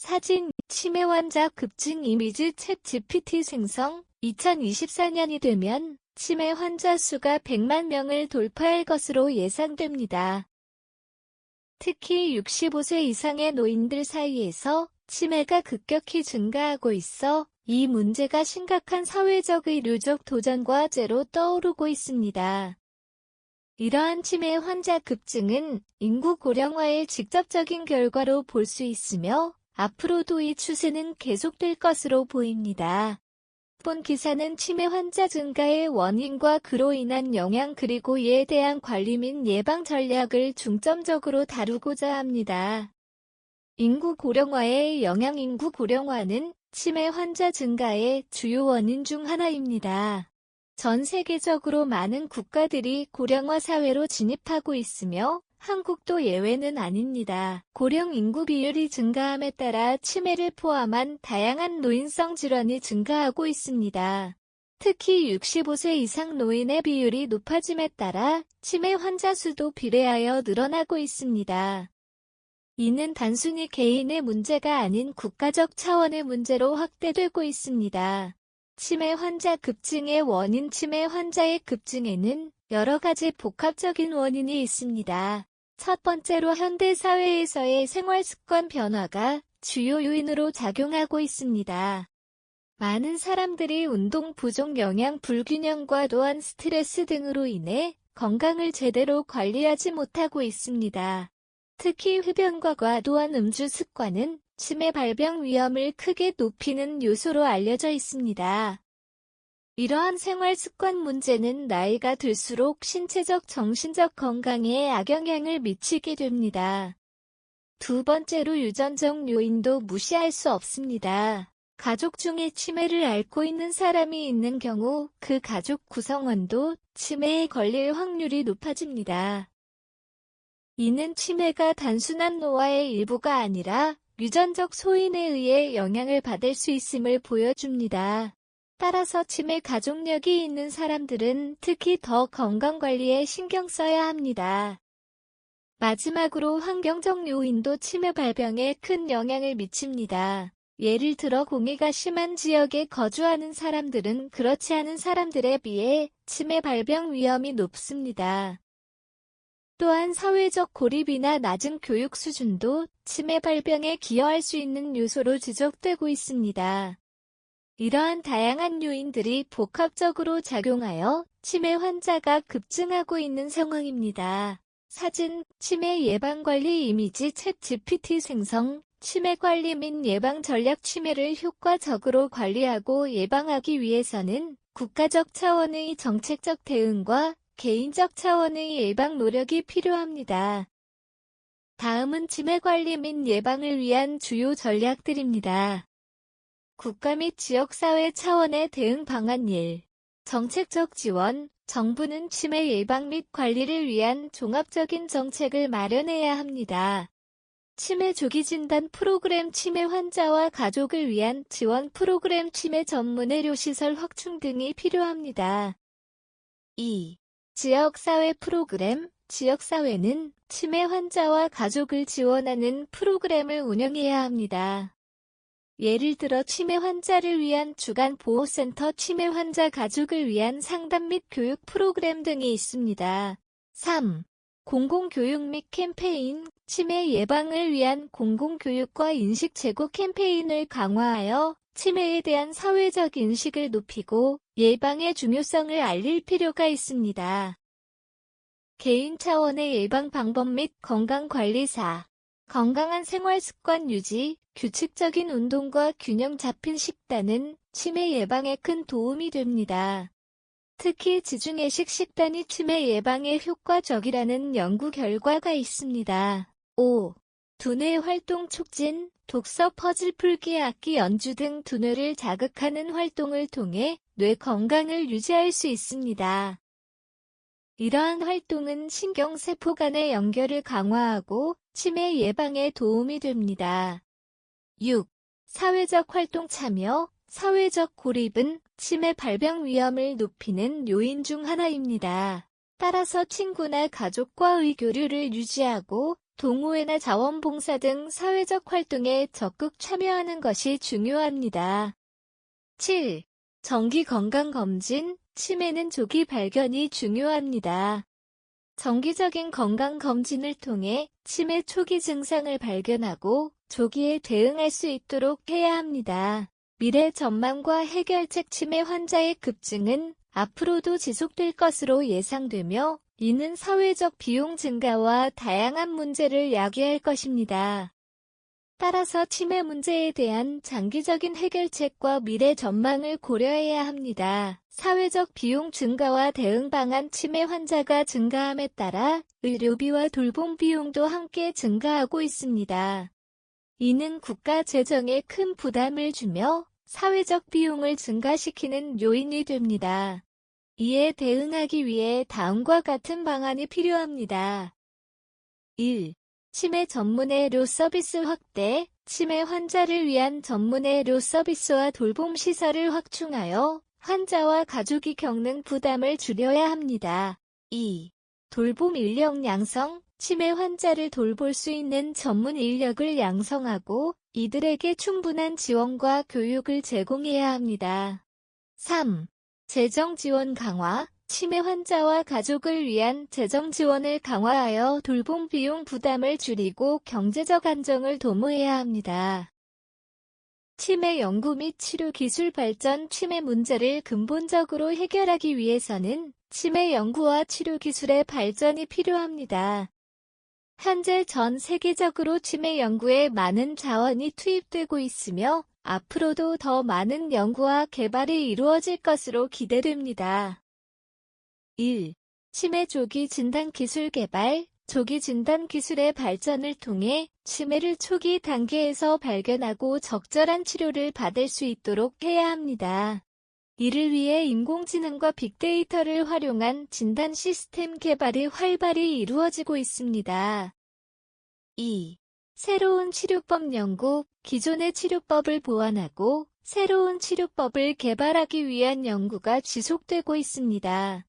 사진, 치매 환자 급증 이미지 챗 GPT 생성. 2024년이 되면 치매 환자 수가 100만 명을 돌파할 것으로 예상됩니다. 특히 65세 이상의 노인들 사이에서 치매가 급격히 증가하고 있어 이 문제가 심각한 사회적 의료적 도전 과제로 떠오르고 있습니다. 이러한 치매 환자 급증은 인구 고령화의 직접적인 결과로 볼 수 있으며 앞으로도 이 추세는 계속될 것으로 보입니다. 본 기사는 치매 환자 증가의 원인과 그로 인한 영향 그리고 이에 대한 관리 및 예방 전략을 중점적으로 다루고자 합니다. 인구 고령화의 영향. 인구 고령화는 치매 환자 증가의 주요 원인 중 하나입니다. 전 세계적으로 많은 국가들이 고령화 사회로 진입하고 있으며 한국도 예외는 아닙니다. 고령 인구 비율이 증가함에 따라 치매를 포함한 다양한 노인성 질환이 증가하고 있습니다. 특히 65세 이상 노인의 비율이 높아짐에 따라 치매 환자 수도 비례하여 늘어나고 있습니다. 이는 단순히 개인의 문제가 아닌 국가적 차원의 문제로 확대되고 있습니다. 치매 환자 급증의 원인. 치매 환자의 급증에는 여러 가지 복합적인 원인이 있습니다. 첫 번째로 현대 사회에서의 생활습관 변화가 주요 요인으로 작용하고 있습니다. 많은 사람들이 운동 부족, 영양 불균형과 또한 스트레스 등으로 인해 건강을 제대로 관리하지 못하고 있습니다. 특히 흡연과 과도한 음주 습관은 치매 발병 위험을 크게 높이는 요소로 알려져 있습니다. 이러한 생활 습관 문제는 나이가 들수록 신체적, 정신적 건강에 악영향을 미치게 됩니다. 두 번째로 유전적 요인도 무시할 수 없습니다. 가족 중에 치매를 앓고 있는 사람이 있는 경우 그 가족 구성원도 치매에 걸릴 확률이 높아집니다. 이는 치매가 단순한 노화의 일부가 아니라 유전적 소인에 의해 영향을 받을 수 있음을 보여줍니다. 따라서 치매 가족력이 있는 사람들은 특히 더 건강관리에 신경 써야 합니다. 마지막으로 환경적 요인도 치매 발병에 큰 영향을 미칩니다. 예를 들어 공해가 심한 지역에 거주하는 사람들은 그렇지 않은 사람들에 비해 치매 발병 위험이 높습니다. 또한 사회적 고립이나 낮은 교육 수준도 치매 발병에 기여할 수 있는 요소로 지적되고 있습니다. 이러한 다양한 요인들이 복합적으로 작용하여 치매 환자가 급증하고 있는 상황입니다. 사진, 치매 예방관리 이미지 챗 GPT 생성. 치매 관리 및 예방 전략. 치매를 효과적으로 관리하고 예방하기 위해서는 국가적 차원의 정책적 대응과 개인적 차원의 예방 노력이 필요합니다. 다음은 치매 관리 및 예방을 위한 주요 전략들입니다. 국가 및 지역사회 차원의 대응 방안. 1. 정책적 지원. 정부는 치매 예방 및 관리를 위한 종합적인 정책을 마련해야 합니다. 치매 조기 진단 프로그램, 치매 환자와 가족을 위한 지원 프로그램, 치매 전문 의료시설 확충 등이 필요합니다. 2. 지역사회 프로그램. 지역사회는 치매 환자와 가족을 지원하는 프로그램을 운영해야 합니다. 예를 들어 치매 환자를 위한 주간 보호센터, 치매 환자 가족을 위한 상담 및 교육 프로그램 등이 있습니다. 3. 공공교육 및 캠페인. 치매 예방을 위한 공공교육과 인식 제고 캠페인을 강화하여 치매에 대한 사회적 인식을 높이고 예방의 중요성을 알릴 필요가 있습니다. 개인 차원의 예방 방법 및 건강관리사. 건강한 생활습관 유지, 규칙적인 운동과 균형 잡힌 식단은 치매 예방에 큰 도움이 됩니다. 특히 지중해식 식단이 치매 예방에 효과적이라는 연구 결과가 있습니다. 5. 두뇌 활동 촉진. 독서, 퍼즐 풀기, 악기 연주 등 두뇌를 자극하는 활동을 통해 뇌 건강을 유지할 수 있습니다. 이러한 활동은 신경세포 간의 연결을 강화하고 치매 예방에 도움이 됩니다. 6. 사회적 활동 참여. 사회적 고립은 치매 발병 위험을 높이는 요인 중 하나입니다. 따라서 친구나 가족과의 교류를 유지하고 동호회나 자원봉사 등 사회적 활동에 적극 참여하는 것이 중요합니다. 7. 정기 건강검진, 치매는 조기 발견이 중요합니다. 정기적인 건강검진을 통해 치매 초기 증상을 발견하고 조기에 대응할 수 있도록 해야 합니다. 미래 전망과 해결책 치매 환자의 급증은 앞으로도 지속될 것으로 예상되며 이는 사회적 비용 증가와 다양한 문제를 야기할 것입니다. 따라서 치매 문제에 대한 장기적인 해결책과 미래 전망을 고려해야 합니다. 사회적 비용 증가와 대응 방안 치매 환자가 증가함에 따라 의료비와 돌봄 비용도 함께 증가하고 있습니다. 이는 국가 재정에 큰 부담을 주며 사회적 비용을 증가시키는 요인이 됩니다. 이에 대응하기 위해 다음과 같은 방안이 필요합니다. 1. 치매 전문 의료 서비스 확대, 치매 환자를 위한 전문 의료 서비스와 돌봄 시설을 확충하여 환자와 가족이 겪는 부담을 줄여야 합니다. 2. 돌봄 인력 양성, 치매 환자를 돌볼 수 있는 전문 인력을 양성하고 이들에게 충분한 지원과 교육을 제공해야 합니다. 3. 재정 지원 강화, 치매 환자와 가족을 위한 재정 지원을 강화하여 돌봄 비용 부담을 줄이고 경제적 안정을 도모해야 합니다. 치매 연구 및 치료 기술 발전 치매 문제를 근본적으로 해결하기 위해서는 치매 연구와 치료 기술의 발전이 필요합니다. 현재 전 세계적으로 치매 연구에 많은 자원이 투입되고 있으며 앞으로도 더 많은 연구와 개발이 이루어질 것으로 기대됩니다. 1. 치매 조기 진단 기술 개발, 조기 진단 기술의 발전을 통해 치매를 초기 단계에서 발견하고 적절한 치료를 받을 수 있도록 해야 합니다. 이를 위해 인공지능과 빅데이터를 활용한 진단 시스템 개발이 활발히 이루어지고 있습니다. 2. 새로운 치료법 연구, 기존의 치료법을 보완하고 새로운 치료법을 개발하기 위한 연구가 지속되고 있습니다.